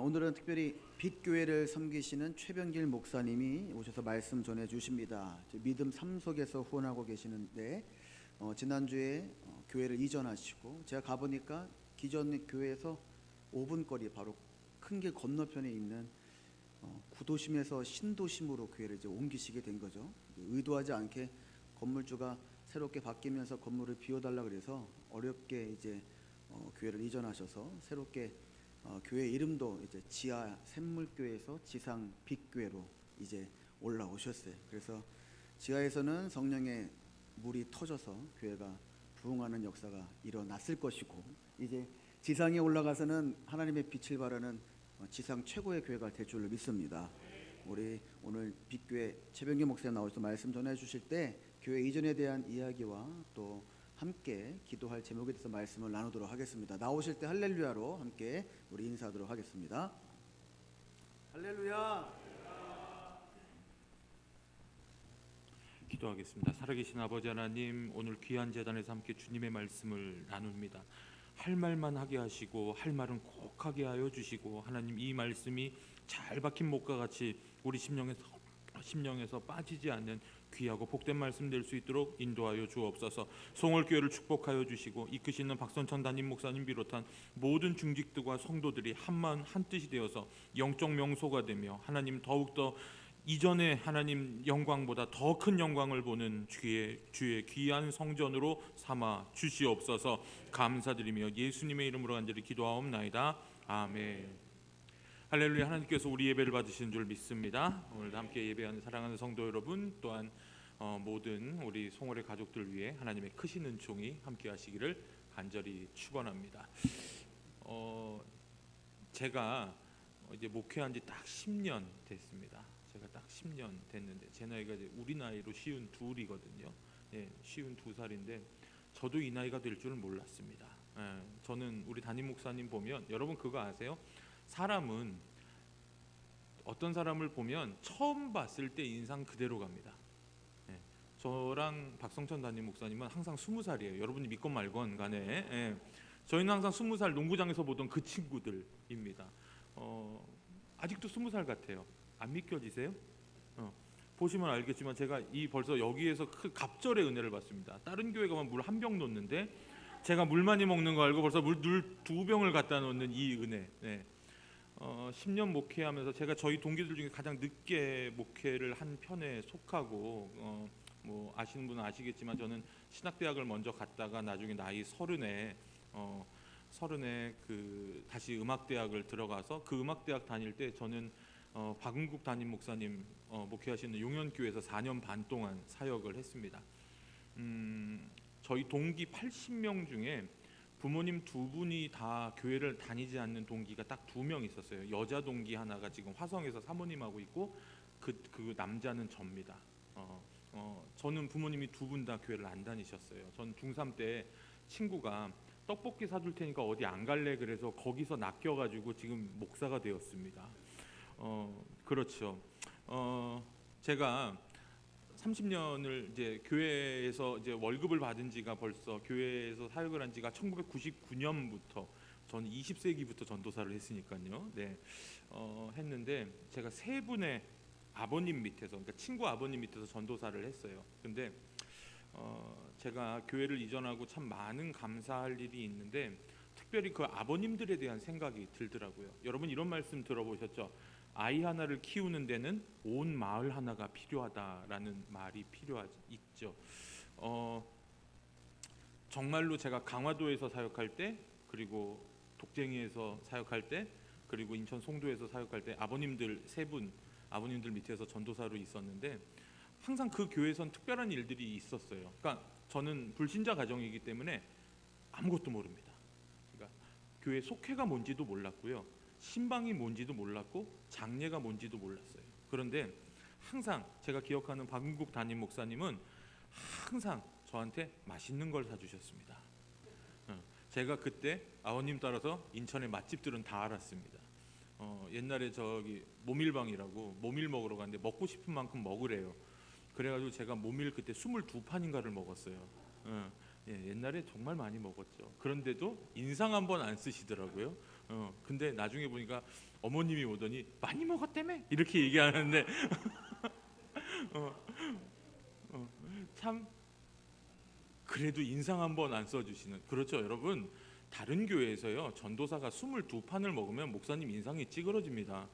오늘은 특별히 빛교회를 섬기시는 최병길 목사님이 오셔서 말씀 전해 주십니다. 믿음 3 속에서 후원하고 계시는데 지난주에 교회를 이전하시고 제가 가보니까 기존 교회에서 5분 거리 바로 큰 길 건너편에 있는 구도심에서 신도심으로 교회를 이제 옮기시게 된 거죠. 의도하지 않게 건물주가 새롭게 바뀌면서 건물을 비워달라 그래서 어렵게 이제 교회를 이전하셔서 새롭게 교회 이름도 이제 지하 샘물교회에서 지상 빛교회로 이제 올라오셨어요. 그래서 지하에서는 성령의 물이 터져서 교회가 부흥하는 역사가 일어났을 것이고, 이제 지상에 올라가서는 하나님의 빛을 발하는 지상 최고의 교회가 될 줄로 믿습니다. 우리 오늘 빛교회 최병기 목사님 나오셔서 말씀 전해 주실 때 교회 이전에 대한 이야기와 또 함께 기도할 제목에 대해서 말씀을 나누도록 하겠습니다. 나오실 때 할렐루야로 함께 우리 인사하도록 하겠습니다. 할렐루야. 기도하겠습니다. 살아계신 아버지 하나님, 오늘 귀한 제단에서 함께 주님의 말씀을 나눕니다. 할 말만 하게 하시고 할 말은 꼭 하게 하여 주시고, 하나님 이 말씀이 잘 박힌 목과 같이 우리 심령에서 빠지지 않는 귀하고 복된 말씀 될 수 있도록 인도하여 주옵소서. 송월교회를 축복하여 주시고 이끄시는 박선천 담임 목사님 비롯한 모든 중직들과 성도들이 한마음 한뜻이 되어서 영적 명소가 되며 하나님 더욱더 이전에 하나님 영광보다 더 큰 영광을 보는 주의 귀한 성전으로 삼아 주시옵소서. 감사드리며 예수님의 이름으로 간절히 기도하옵나이다. 아멘. 할렐루야. 하나님께서 우리 예배를 받으신 줄 믿습니다. 오늘도 함께 예배하는 사랑하는 성도 여러분, 또한 모든 우리 송월의 가족들 위해 하나님의 크신 은총이 함께 하시기를 간절히 축원합니다. 제가 이제 목회한 지 딱 10년 됐습니다. 제가 딱 10년 됐는데 제 나이가 이제 우리 나이로 52이거든요. 예, 52살인데 저도 이 나이가 될 줄은 몰랐습니다. 예, 저는 우리 담임 목사님 보면, 여러분 그거 아세요? 사람은 어떤 사람을 보면 처음 봤을 때 인상 그대로 갑니다. 예, 저랑 박성천 담임 목사님은 항상 20살이에요. 여러분이 믿건 말건 간에 저희는 항상 20살 농구장에서 보던 그 친구들입니다. 아직도 20살 같아요. 안 믿겨지세요? 보시면 알겠지만 제가 벌써 여기에서 갑절의 은혜를 받습니다. 다른 교회 가면 물 한 병 놓는데 제가 물 많이 먹는 거 알고 벌써 물 2병을 갖다 놓는 이 은혜. 10년 목회하면서 제가 저희 동기들 중에 가장 늦게 목회를 한 편에 속하고, 뭐 아시는 분은 아시겠지만 저는 신학대학을 먼저 갔다가 나중에 나이 30에 다시 음악대학을 들어가서 그 음악대학 다닐 때 저는 박은국 담임 목사님 목회하시는 용현교회에서 4년 반 동안 사역을 했습니다. 저희 동기 80명 중에 부모님 2분이 다 교회를 다니지 않는 동기가 딱 2명 있었어요. 여자 동기 하나가 지금 화성에서 사모님하고 있고 그 남자는 접니다. 저는 부모님이 2분 다 교회를 안 다니셨어요. 전 중3 때 친구가 떡볶이 사줄 테니까 어디 안 갈래 그래서 거기서 낚여가지고 지금 목사가 되었습니다. 그렇죠. 제가 30년을 이제 교회에서 이제 월급을 받은 지가 벌써, 교회에서 사역을 한 지가 1999년부터, 저는 20세기부터 전도사를 했으니까요. 네, 했는데 제가 3분의 아버님 밑에서, 그러니까 친구 아버님 밑에서 전도사를 했어요. 근데 제가 교회를 이전하고 참 많은 감사할 일이 있는데 특별히 그 아버님들에 대한 생각이 들더라고요. 여러분 이런 말씀 들어보셨죠? 아이 하나를 키우는 데는 온 마을 하나가 필요하다라는 말이 있죠. 정말로 제가 강화도에서 사역할 때, 그리고 독쟁이에서 사역할 때, 그리고 인천 송도에서 사역할 때 아버님들 3분, 아버님들 밑에서 전도사로 있었는데 항상 그 교회에선 특별한 일들이 있었어요. 그러니까 저는 불신자 가정이기 때문에 아무것도 모릅니다. 그러니까 교회 속회가 뭔지도 몰랐고요, 신방이 뭔지도 몰랐고 장례가 뭔지도 몰랐어요. 그런데 항상 제가 기억하는 박은국 담임 목사님은 항상 저한테 맛있는 걸 사주셨습니다. 제가 그때 아버님 따라서 인천의 맛집들은 다 알았습니다. 옛날에 저기 모밀방이라고 모밀 먹으러 갔는데 먹고 싶은 만큼 먹으래요. 그래가지고 제가 모밀 그때 22판인가를 먹었어요. 옛날에 정말 많이 먹었죠. 그런데도 인상 한번 안 쓰시더라고요. 근데 나중에 보니까 어머님이 오더니 많이 먹었다며 이렇게 얘기하는데 어, 참 그래도 인상 한번 안 써주시는. 그렇죠 여러분. 다른 교회에서요 전도사가 22판을 먹으면 목사님 인상이 찌그러집니다.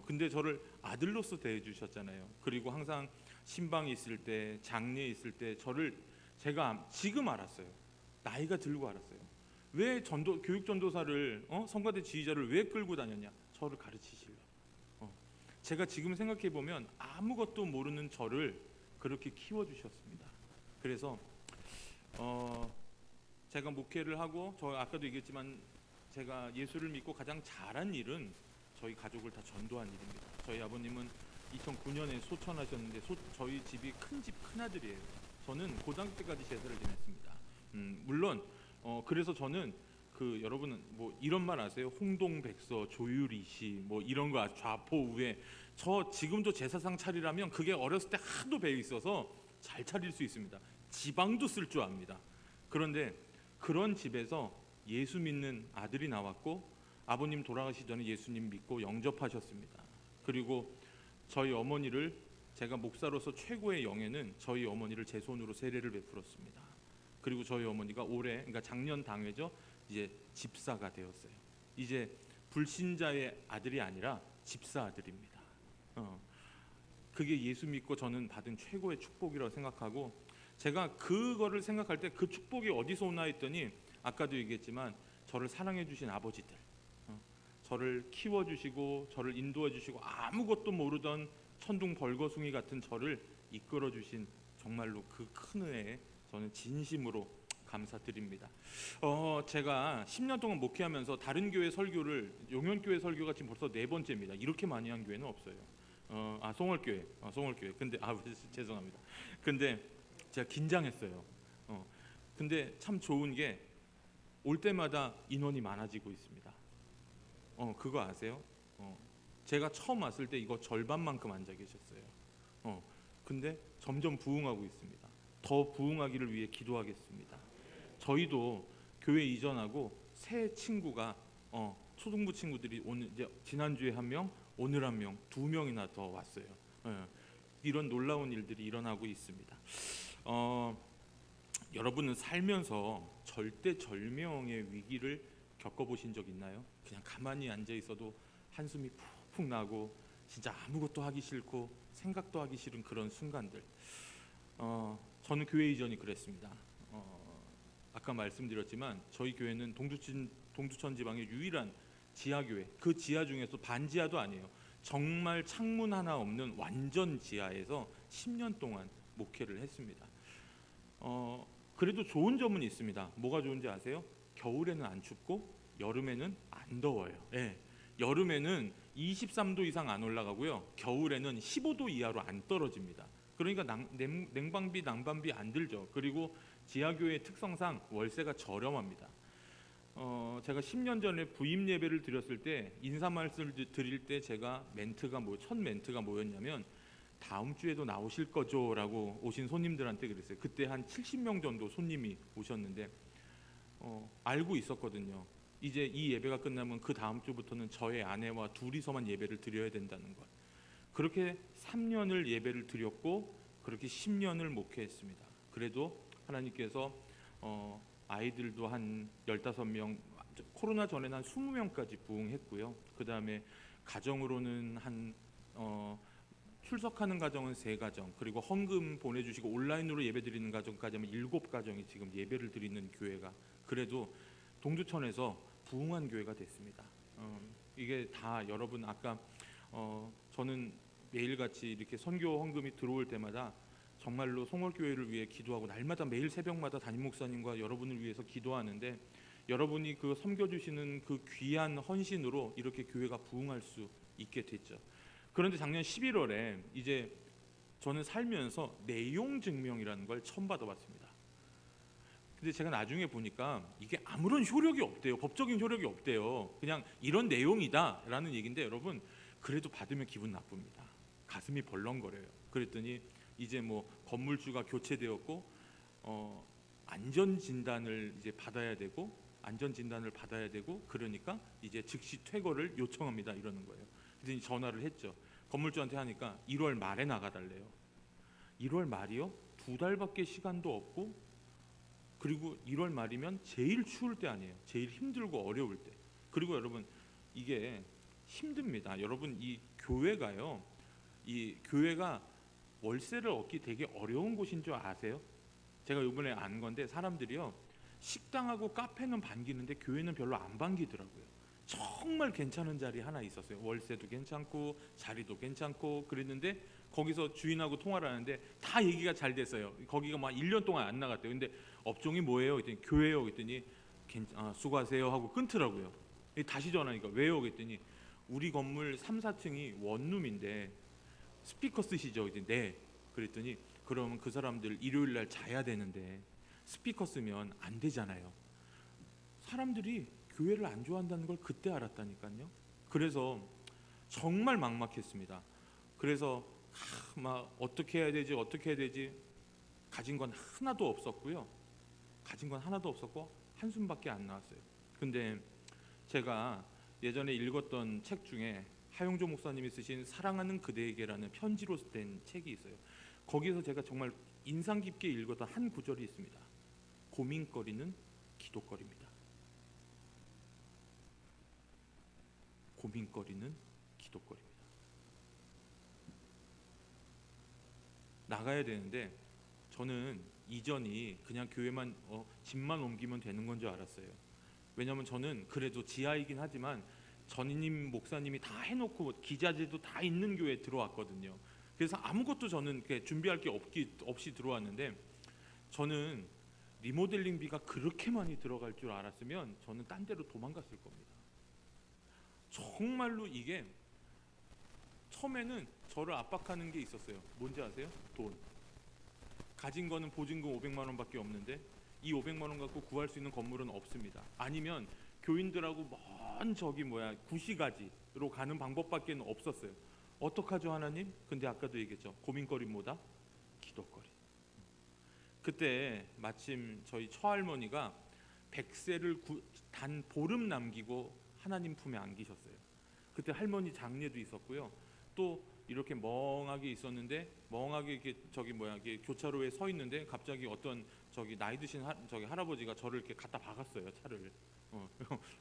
근데 저를 아들로서 대해주셨잖아요. 그리고 항상 신방이 있을 때, 장례 있을 때 저를, 제가 지금 알았어요. 나이가 들고 알았어요. 왜 교육 전도사를 성가대 지휘자를 왜 끌고 다녔냐? 저를 가르치시려. 제가 지금 생각해 보면 아무것도 모르는 저를 그렇게 키워 주셨습니다. 그래서 제가 목회를 하고, 저 아까도 얘기했지만 제가 예수를 믿고 가장 잘한 일은 저희 가족을 다 전도한 일입니다. 저희 아버님은 2009년에 소천하셨는데 저희 집이 큰 집 큰아들이에요. 저는 고등학교 때까지 제사를 지냈습니다. 물론 그래서 저는 여러분은 뭐 이런 말 아세요? 홍동백서, 조유리시 뭐 이런 거 좌포우에. 저 지금도 제사상 차리라면 그게 어렸을 때 하도 배워 있어서 잘 차릴 수 있습니다. 지방도 쓸 줄 압니다. 그런데 그런 집에서 예수 믿는 아들이 나왔고, 아버님 돌아가시기 전에 예수님 믿고 영접하셨습니다. 그리고 저희 어머니를, 제가 목사로서 최고의 영예는 저희 어머니를 제 손으로 세례를 베풀었습니다. 그리고 저희 어머니가 올해, 그러니까 작년 당회죠, 이제 집사가 되었어요. 이제 불신자의 아들이 아니라 집사 아들입니다. 그게 예수 믿고 저는 받은 최고의 축복이라고 생각하고, 제가 그거를 생각할 때 그 축복이 어디서 오나 했더니 아까도 얘기했지만 저를 사랑해 주신 아버지들, 저를 키워주시고 저를 인도해 주시고 아무것도 모르던 천둥 벌거숭이 같은 저를 이끌어 주신 정말로 그 큰 은혜에 저는 진심으로 감사드립니다. 제가 10년 동안 목회하면서 다른 교회 설교를, 용현교회 설교가 지금 벌써 4번째입니다. 이렇게 많이 한 교회는 없어요. 송월교회. 근데 죄송합니다. 근데 제가 긴장했어요. 근데 참 좋은 게 올 때마다 인원이 많아지고 있습니다. 그거 아세요? 제가 처음 왔을 때 이거 절반만큼 앉아 계셨어요. 근데 점점 부흥하고 있습니다. 더 부흥하기를 위해 기도하겠습니다. 저희도 교회 이전하고 새 친구가 초등부 친구들이 오늘, 이제 지난주에 1명, 오늘 1명, 2명이나 더 왔어요. 이런 놀라운 일들이 일어나고 있습니다. 여러분은 살면서 절대절명의 위기를 겪어보신 적 있나요? 그냥 가만히 앉아 있어도 한숨이 푹푹 나고 진짜 아무것도 하기 싫고 생각도 하기 싫은 그런 순간들. 저는 교회 이전이 그랬습니다. 아까 말씀드렸지만 저희 교회는 동두천 지방의 유일한 지하교회, 그 지하 중에서 반지하도 아니에요. 정말 창문 하나 없는 완전 지하에서 10년 동안 목회를 했습니다. 그래도 좋은 점은 있습니다. 뭐가 좋은지 아세요? 겨울에는 안 춥고 여름에는 안 더워요. 여름에는 23도 이상 안 올라가고요. 겨울에는 15도 이하로 안 떨어집니다. 그러니까 냉방비, 난방비 안 들죠. 그리고 지하교회의 특성상 월세가 저렴합니다. 제가 10년 전에 부임 예배를 드렸을 때, 인사 말씀을 드릴 때 제가 첫 멘트가 뭐였냐면, 다음 주에도 나오실 거죠? 라고 오신 손님들한테 그랬어요. 그때 한 70명 정도 손님이 오셨는데 알고 있었거든요. 이제 이 예배가 끝나면 그 다음 주부터는 저의 아내와 둘이서만 예배를 드려야 된다는 것. 그렇게 3년을 예배를 드렸고 그렇게 10년을 목회했습니다. 그래도 하나님께서 아이들도 한 15명, 코로나 전에는 한 20명까지 부흥했고요. 그 다음에 가정으로는 출석하는 가정은 3가정, 그리고 헌금 보내주시고 온라인으로 예배드리는 가정까지 하면 7가정이 지금 예배를 드리는 교회가, 그래도 동두천에서 부흥한 교회가 됐습니다. 이게 다 여러분, 아까 저는 매일같이 이렇게 선교 헌금이 들어올 때마다 정말로 송월교회를 위해 기도하고, 날마다 매일 새벽마다 담임 목사님과 여러분을 위해서 기도하는데, 여러분이 그 섬겨주시는 그 귀한 헌신으로 이렇게 교회가 부흥할 수 있게 됐죠. 그런데 작년 11월에 이제 저는 살면서 내용 증명이라는 걸 처음 받아봤습니다. 근데 제가 나중에 보니까 이게 아무런 효력이 없대요. 법적인 효력이 없대요. 그냥 이런 내용이다 라는 얘기인데, 여러분 그래도 받으면 기분 나쁩니다. 가슴이 벌렁거려요. 그랬더니 이제 뭐 건물주가 교체되었고 안전 진단을 이제 받아야 되고, 안전 진단을 받아야 되고 그러니까 이제 즉시 퇴거를 요청합니다 이러는 거예요. 그래서 전화를 했죠. 건물주한테 하니까 1월 말에 나가달래요. 1월 말이요? 2달밖에 시간도 없고, 그리고 1월 말이면 제일 추울 때 아니에요. 제일 힘들고 어려울 때. 그리고 여러분 이게 힘듭니다. 여러분 이 교회가요, 이 교회가 월세를 얻기 되게 어려운 곳인 줄 아세요? 제가 이번에 안 건데 사람들이요, 식당하고 카페는 반기는데 교회는 별로 안 반기더라고요. 정말 괜찮은 자리 하나 있었어요. 월세도 괜찮고 자리도 괜찮고 그랬는데 거기서 주인하고 통화를 하는데 다 얘기가 잘 됐어요. 거기가 막 1년 동안 안 나갔대요. 근데 업종이 뭐예요? 그랬더니 교회요. 그랬더니 수고하세요 하고 끊더라고요. 다시 전화하니까 왜요? 그랬더니 우리 건물 3, 4층이 원룸인데 스피커 쓰시죠? 그랬더니 네. 그랬더니 그러면 그 사람들 일요일 날 자야 되는데 스피커 쓰면 안 되잖아요. 사람들이 교회를 안 좋아한다는 걸 그때 알았다니까요. 그래서 정말 막막했습니다. 그래서 막 어떻게 해야 되지 가진 건 하나도 없었고요. 가진 건 하나도 없었고 한숨밖에 안 나왔어요. 근데 제가 예전에 읽었던 책 중에 하용조 목사님이 쓰신 사랑하는 그대에게라는 편지로 된 책이 있어요. 거기서 제가 정말 인상 깊게 읽었던 한 구절이 있습니다. 고민거리는 기도거리입니다. 고민거리는 기도거리입니다. 나가야 되는데 저는 이전이 그냥 교회만 집만 옮기면 되는 건 줄 알았어요. 왜냐하면 저는 그래도 지하이긴 하지만 전임 목사님이 다 해놓고 기자재도 다 있는 교회에 들어왔거든요. 그래서 아무것도 저는 준비할 게 없이 들어왔는데, 저는 리모델링비가 그렇게 많이 들어갈 줄 알았으면 저는 딴 데로 도망갔을 겁니다. 정말로 이게 처음에는 저를 압박하는 게 있었어요. 뭔지 아세요? 돈. 가진 거는 보증금 500만 원밖에 없는데 이 500만 원 갖고 구할 수 있는 건물은 없습니다. 아니면 교인들하고 먼 구시가지로 가는 방법밖에 없었어요. 어떡하죠 하나님? 근데 아까도 얘기했죠. 고민거리 뭐다? 기도거리. 그때 마침 저희 처할머니가 100세를 단 보름 남기고 하나님 품에 안기셨어요. 그때 할머니 장례도 있었고요. 또 이렇게 멍하게 있었는데, 멍하게 이렇게 교차로에 서 있는데 갑자기 어떤 나이 드신 할아버지가 저를 이렇게 갖다 박았어요, 차를.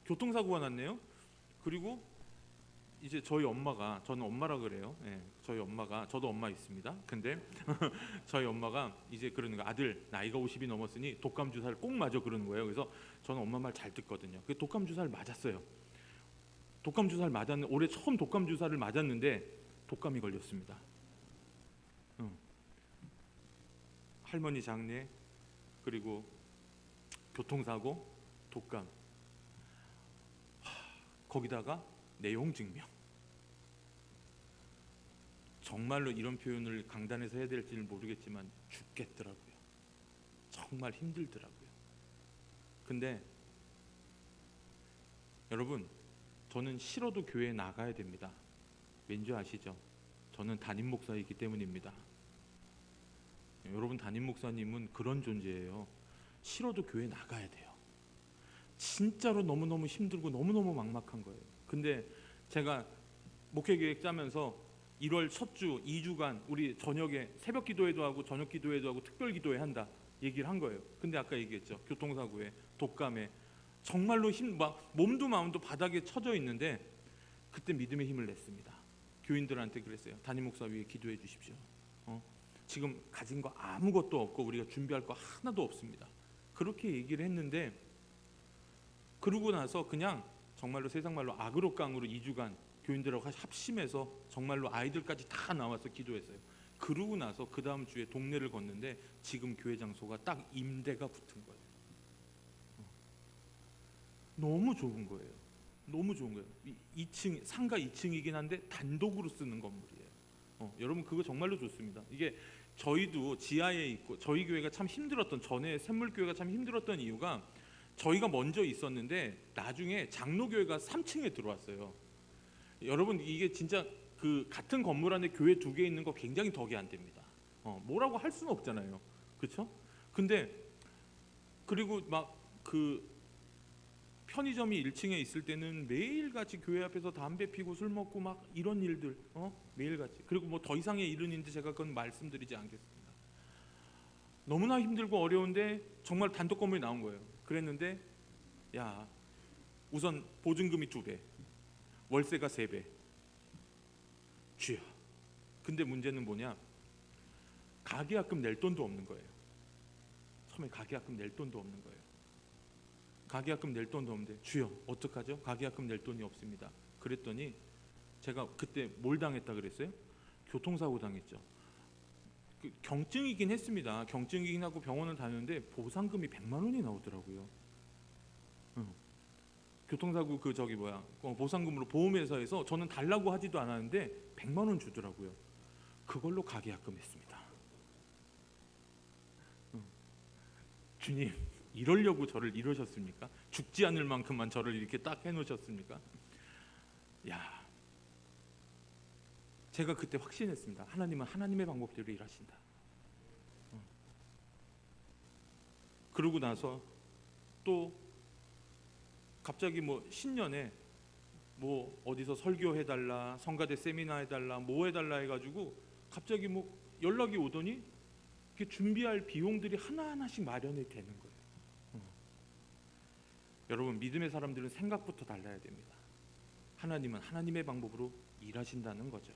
교통사고가 났네요. 그리고 이제 저희 엄마가, 저는 엄마라 그래요. 저희 엄마가, 저도 엄마 있습니다. 근데 저희 엄마가 이제 그러는 거, 아들 나이가 50이 넘었으니 독감 주사를 꼭 맞아 그러는 거예요. 그래서 저는 엄마 말 잘 듣거든요. 그 독감 주사를 맞았어요. 독감 주사를 맞았는데, 올해 처음 독감 주사를 맞았는데 독감이 걸렸습니다. 할머니 장례, 그리고 교통사고, 독감, 거기다가 내용 증명. 정말로 이런 표현을 강단에서 해야 될지는 모르겠지만 죽겠더라고요. 정말 힘들더라고요. 근데 여러분, 저는 싫어도 교회에 나가야 됩니다. 왠지 아시죠? 저는 담임 목사이기 때문입니다. 여러분, 담임 목사님은 그런 존재예요. 싫어도 교회 나가야 돼요. 진짜로 너무너무 힘들고 너무너무 막막한 거예요. 근데 제가 목회계획 짜면서 1월 첫 주 2주간 우리 저녁에 새벽 기도회도 하고 저녁 기도회도 하고 특별 기도회 한다 얘기를 한 거예요. 근데 아까 얘기했죠. 교통사고에, 독감에 정말로 몸도 마음도 바닥에 처져 있는데 그때 믿음의 힘을 냈습니다. 교인들한테 그랬어요. 담임 목사 위에 기도해 주십시오. 지금 가진 거 아무것도 없고 우리가 준비할 거 하나도 없습니다. 그렇게 얘기를 했는데, 그러고 나서 그냥 정말로 세상말로 악으로깡으로 2주간 교인들하고 합심해서 정말로 아이들까지 다 나와서 기도했어요. 그러고 나서 그 다음 주에 동네를 걷는데 지금 교회 장소가 딱 임대가 붙은 거예요. 너무 좋은 거예요. 너무 좋은 거예요. 2층, 상가 2층이긴 한데 단독으로 쓰는 건물이에요. 여러분 그거 정말로 좋습니다. 이게 저희도 지하에 있고, 저희 교회가 참 힘들었던, 전에 샘물교회가 참 힘들었던 이유가 저희가 먼저 있었는데 나중에 장로교회가 3층에 들어왔어요. 여러분 이게 진짜 그 같은 건물 안에 교회 2개 있는 거 굉장히 덕이 안 됩니다. 뭐라고 할 수는 없잖아요. 그렇죠? 근데 그리고 막 편의점이 1층에 있을 때는 매일같이 교회 앞에서 담배 피고 술 먹고 막 이런 일들 매일같이. 그리고 뭐 더 이상의 일은 있는데 제가 그건 말씀드리지 않겠습니다. 너무나 힘들고 어려운데 정말 단독 건물이 나온 거예요. 그랬는데 야, 우선 보증금이 2배, 월세가 3배. 주여. 근데 문제는 뭐냐? 가계약금 낼 돈도 없는 거예요. 처음에 가계약금 낼 돈도 없는 거예요. 가계약금 낼 돈도 없는데 주여 어떡하죠? 가계약금 낼 돈이 없습니다. 그랬더니 제가 그때 뭘 당했다 그랬어요? 교통사고 당했죠. 경증이긴 했습니다. 경증이긴 하고 병원을 다녔는데 보상금이 100만 원이 나오더라고요. 교통사고 보상금으로 보험회사에서 저는 달라고 하지도 않았는데 100만 원 주더라고요. 그걸로 가계약금 했습니다. 주님, 이러려고 저를 이러셨습니까? 죽지 않을 만큼만 저를 이렇게 딱 해놓으셨습니까? 야, 제가 그때 확신했습니다. 하나님은 하나님의 방법대로 일하신다. 그러고 나서 또 갑자기 신년에 어디서 설교해달라, 성가대 세미나 해달라, 뭐 해달라 해가지고 갑자기 연락이 오더니 준비할 비용들이 하나하나씩 마련이 되는 거예요. 여러분, 믿음의 사람들은 생각부터 달라야 됩니다. 하나님은 하나님의 방법으로 일하신다는 거죠.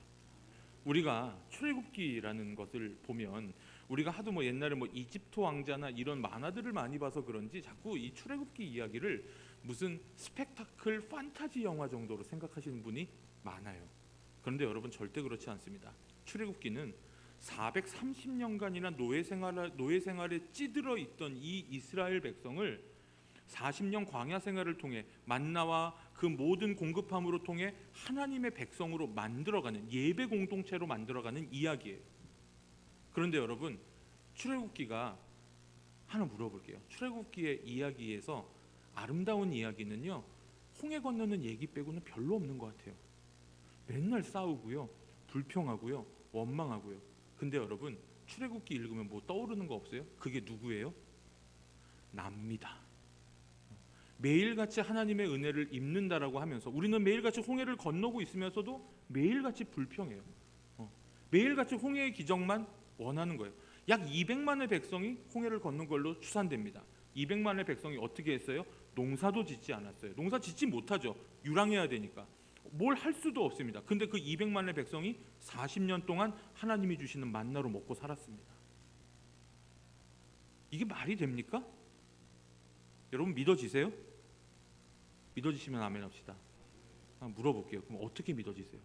우리가 출애굽기라는 것을 보면 우리가 하도 옛날에 이집트 왕자나 이런 만화들을 많이 봐서 그런지 자꾸 이 출애굽기 이야기를 무슨 스펙타클 판타지 영화 정도로 생각하시는 분이 많아요. 그런데 여러분, 절대 그렇지 않습니다. 출애굽기는 430년간이나 노예 생활에 찌들어 있던 이 이스라엘 백성을 40년 광야 생활을 통해 만나와 그 모든 공급함으로 통해 하나님의 백성으로 만들어가는, 예배 공동체로 만들어가는 이야기예요. 그런데 여러분, 출애굽기가 하나 물어볼게요. 출애굽기의 이야기에서 아름다운 이야기는요, 홍해 건너는 얘기 빼고는 별로 없는 것 같아요. 맨날 싸우고요, 불평하고요, 원망하고요. 근데 여러분, 출애굽기 읽으면 떠오르는 거 없어요? 그게 누구예요? 납니다. 매일같이 하나님의 은혜를 입는다라고 하면서 우리는 매일같이 홍해를 건너고 있으면서도 매일같이 불평해요. 매일같이 홍해의 기적만 원하는 거예요. 약 200만의 백성이 홍해를 건넌 걸로 추산됩니다. 200만의 백성이 어떻게 했어요? 농사도 짓지 않았어요. 농사 짓지 못하죠. 유랑해야 되니까. 뭘 할 수도 없습니다. 근데 그 200만의 백성이 40년 동안 하나님이 주시는 만나로 먹고 살았습니다. 이게 말이 됩니까? 여러분, 믿어지세요? 믿어지시면 아멘 합시다. 물어볼게요. 그럼 어떻게 믿어지세요?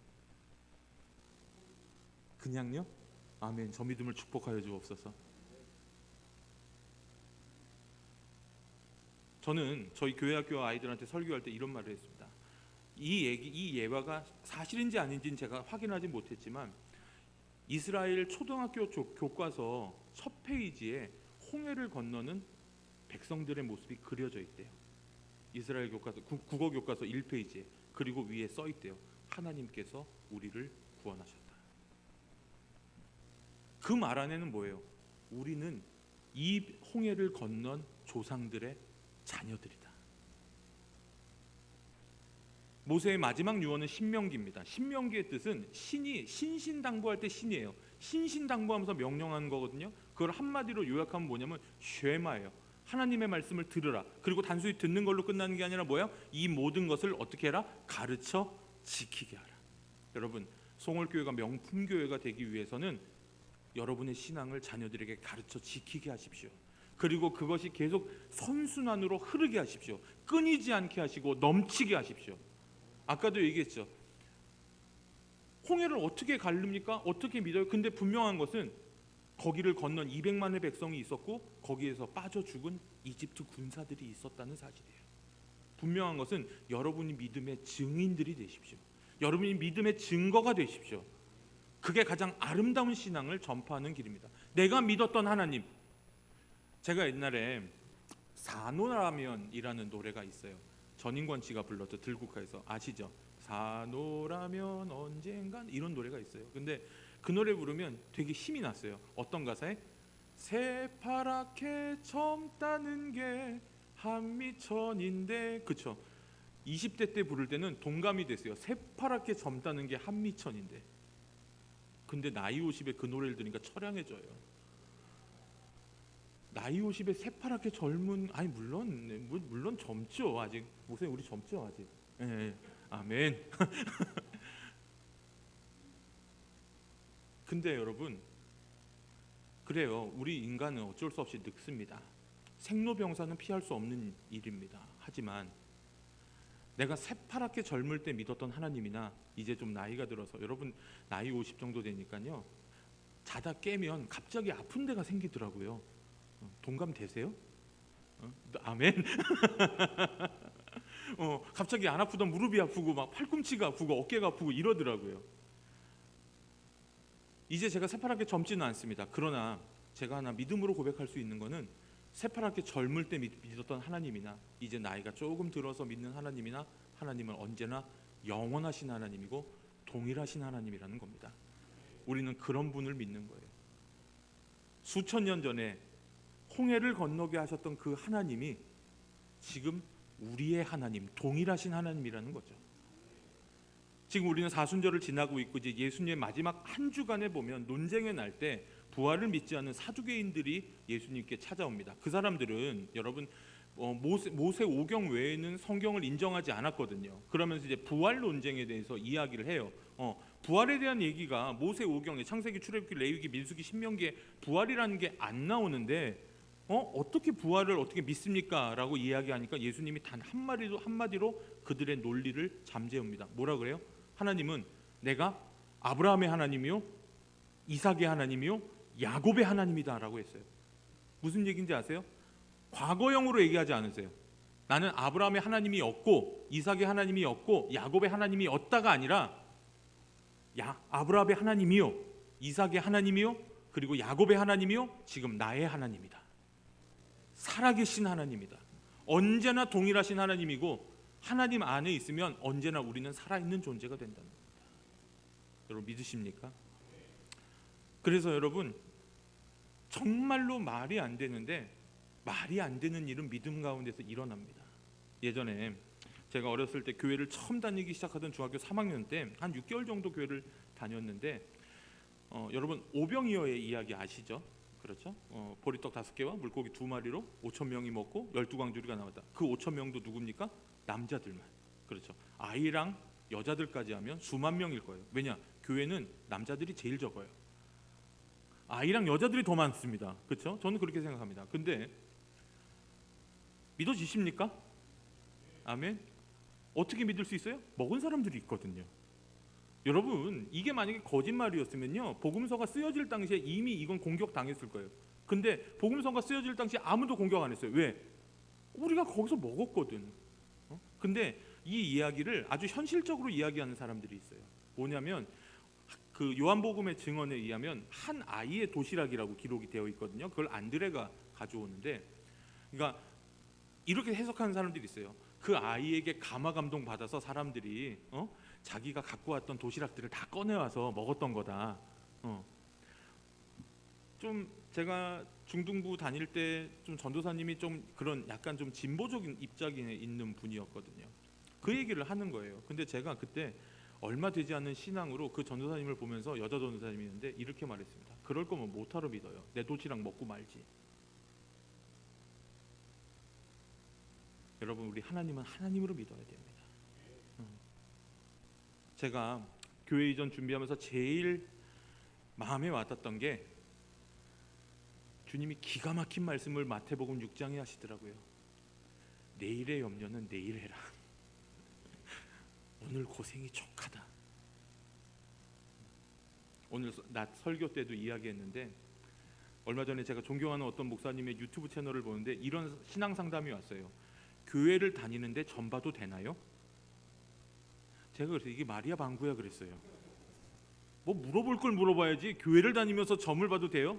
그냥요? 아멘. 저 믿음을 축복하여 주옵소서. 저는 저희 교회 학교 아이들한테 설교할 때 이런 말을 했습니다. 이 예화가 사실인지 아닌지는 제가 확인하지 못했지만 이스라엘 초등학교 교과서 첫 페이지에 홍해를 건너는 백성들의 모습이 그려져 있대요. 이스라엘 교과서 국어 교과서 1페이지에. 그리고 위에 써 있대요. 하나님께서 우리를 구원하셨다. 그 말 안에는 뭐예요? 우리는 이 홍해를 건넌 조상들의 자녀들이다. 모세의 마지막 유언은 신명기입니다. 신명기의 뜻은 신이 신신당부할 때 신이에요. 신신당부하면서 명령하는 거거든요. 그걸 한마디로 요약하면 뭐냐면 쉐마예요. 하나님의 말씀을 들으라. 그리고 단순히 듣는 걸로 끝나는 게 아니라 뭐야? 이 모든 것을 어떻게 해라? 가르쳐 지키게 하라. 여러분, 송월교회가 명품교회가 되기 위해서는 여러분의 신앙을 자녀들에게 가르쳐 지키게 하십시오. 그리고 그것이 계속 선순환으로 흐르게 하십시오. 끊이지 않게 하시고 넘치게 하십시오. 아까도 얘기했죠. 홍해를 어떻게 가릅니까? 어떻게 믿어요? 근데 분명한 것은 거기를 건넌 200만의 백성이 있었고 거기에서 빠져 죽은 이집트 군사들이 있었다는 사실이에요. 분명한 것은 여러분이 믿음의 증인들이 되십시오. 여러분이 믿음의 증거가 되십시오. 그게 가장 아름다운 신앙을 전파하는 길입니다. 내가 믿었던 하나님. 제가 옛날에 사노라면이라는 노래가 있어요. 전인권 씨가 불렀죠. 들국화에서. 아시죠? 사노라면 언젠간 이런 노래가 있어요. 근데 그 노래 부르면 되게 힘이 났어요. 어떤 가사에? 새파랗게 젊다는 게 한미천인데, 그쵸? 20대 때 부를 때는 동감이 됐어요. 새파랗게 젊다는 게 한미천인데. 근데 나이 50에 그 노래를 들으니까 처량해져요. 나이 50에 새파랗게 젊은, 아니 물론 젊죠. 아직 목사님 우리 젊죠 아직. 예, 예. 아멘. 근데 여러분, 그래요. 우리 인간은 어쩔 수 없이 늙습니다. 생로병사는 피할 수 없는 일입니다. 하지만 내가 새파랗게 젊을 때 믿었던 하나님이나 이제 좀 나이가 들어서, 여러분 나이 50 정도 되니까요, 자다 깨면 갑자기 아픈 데가 생기더라고요. 동감되세요? 아멘. 갑자기 안 아프던 무릎이 아프고 막 팔꿈치가 아프고 어깨가 아프고 이러더라고요. 이제 제가 새파랗게 젊지는 않습니다. 그러나 제가 하나 믿음으로 고백할 수 있는 거는, 새파랗게 젊을 때 믿었던 하나님이나 이제 나이가 조금 들어서 믿는 하나님이나, 하나님은 언제나 영원하신 하나님이고 동일하신 하나님이라는 겁니다. 우리는 그런 분을 믿는 거예요. 수천 년 전에 홍해를 건너게 하셨던 그 하나님이 지금 우리의 하나님, 동일하신 하나님이라는 거죠. 지금 우리는 사순절을 지나고 있고, 이제 예수님의 마지막 한 주간에 보면 논쟁의 날 때 부활을 믿지 않는 사두개인들이 예수님께 찾아옵니다. 그 사람들은 여러분 모세 오경 외에는 성경을 인정하지 않았거든요. 그러면서 이제 부활 논쟁에 대해서 이야기를 해요. 부활에 대한 얘기가 모세 오경에, 창세기, 출애굽기, 레위기, 민수기, 신명기에 부활이라는 게 안 나오는데 어떻게 부활을 어떻게 믿습니까? 라고 이야기하니까 예수님이 단 한마디로 그들의 논리를 잠재웁니다. 뭐라 그래요? 하나님은 내가 아브라함의 하나님이요, 이삭의 하나님이요, 야곱의 하나님이다 라고 했어요. 무슨 얘기인지 아세요? 과거형으로 얘기하지 않으세요. 나는 아브라함의 하나님이 었고 이삭의 하나님이 었고 야곱의 하나님이 었다가 아니라, 아브라함의 하나님이요, 이삭의 하나님이요, 그리고 야곱의 하나님이요, 지금 나의 하나님이다. 살아계신 하나님이다. 언제나 동일하신 하나님이고, 하나님 안에 있으면 언제나 우리는 살아있는 존재가 된다는 겁니다. 여러분 믿으십니까? 그래서 여러분, 정말로 말이 안 되는데, 말이 안 되는 일은 믿음 가운데서 일어납니다. 예전에 제가 어렸을 때 교회를 처음 다니기 시작하던 중학교 3학년 때 한 6개월 정도 교회를 다녔는데, 여러분 오병이어의 이야기 아시죠? 그렇죠? 보리떡 5개와 물고기 2마리로 5천 명이 먹고 12광주리가 나왔다. 그 5천 명도 누굽니까? 남자들만. 그렇죠. 아이랑 여자들까지 하면 수만 명일 거예요. 왜냐? 교회는 남자들이 제일 적어요. 아이랑 여자들이 더 많습니다. 그렇죠? 저는 그렇게 생각합니다. 근데 믿어지십니까? 아멘. 어떻게 믿을 수 있어요? 먹은 사람들이 있거든요. 여러분, 이게 만약에 거짓말이었으면요, 복음서가 쓰여질 당시에 이미 이건 공격당했을 거예요. 근데 복음서가 쓰여질 당시에 아무도 공격 안 했어요. 왜? 우리가 거기서 먹었거든. 근데 이 이야기를 아주 현실적으로 이야기하는 사람들이 있어요. 뭐냐면, 그 요한복음의 증언에 의하면 한 아이의 도시락이라고 기록이 되어 있거든요. 그걸 안드레가 가져오는데, 그러니까 이렇게 해석하는 사람들이 있어요. 그 아이에게 감화 감동 받아서 사람들이 자기가 갖고 왔던 도시락들을 다 꺼내와서 먹었던 거다. 좀 제가 중등부 다닐 때 좀 전도사님이 좀 그런 약간 좀 진보적인 입장에 있는 분이었거든요. 그 얘기를 하는 거예요. 근데 제가 그때 얼마 되지 않는 신앙으로 그 전도사님을 보면서, 여자 전도사님이었는데 이렇게 말했습니다. 그럴 거면 못하러 믿어요. 내 도시락 먹고 말지. 여러분, 우리 하나님은 하나님으로 믿어야 됩니다. 제가 교회 이전 준비하면서 제일 마음에 와닿았던 게, 주님이 기가 막힌 말씀을 마태복음 6장에 하시더라고요. 내일의 염려는 내일 해라. 오늘 고생이 족하다. 오늘 낮 설교 때도 이야기했는데, 얼마 전에 제가 존경하는 어떤 목사님의 유튜브 채널을 보는데 이런 신앙 상담이 왔어요. 교회를 다니는데 점 봐도 되나요? 제가 그래서 이게 말이야 방구야 그랬어요. 뭐 물어볼 걸 물어봐야지, 교회를 다니면서 점을 봐도 돼요?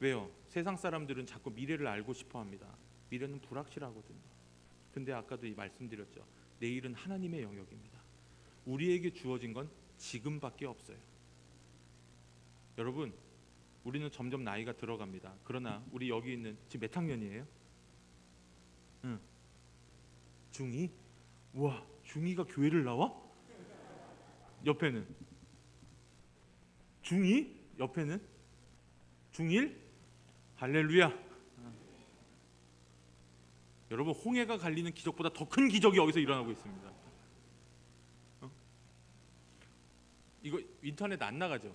왜요? 세상 사람들은 자꾸 미래를 알고 싶어 합니다. 미래는 불확실하거든요. 근데 아까도 말씀드렸죠. 내일은 하나님의 영역입니다. 우리에게 주어진 건 지금밖에 없어요. 여러분, 우리는 점점 나이가 들어갑니다. 그러나 우리 여기 있는 지금 몇 학년이에요? 응. 중2? 우와, 중2가 교회를 나와? 옆에는 중2? 옆에는 중1? 할렐루야. 여러분, 홍해가 갈리는 기적보다 더 큰 기적이 여기서 일어나고 있습니다. 이거 인터넷 안 나가죠?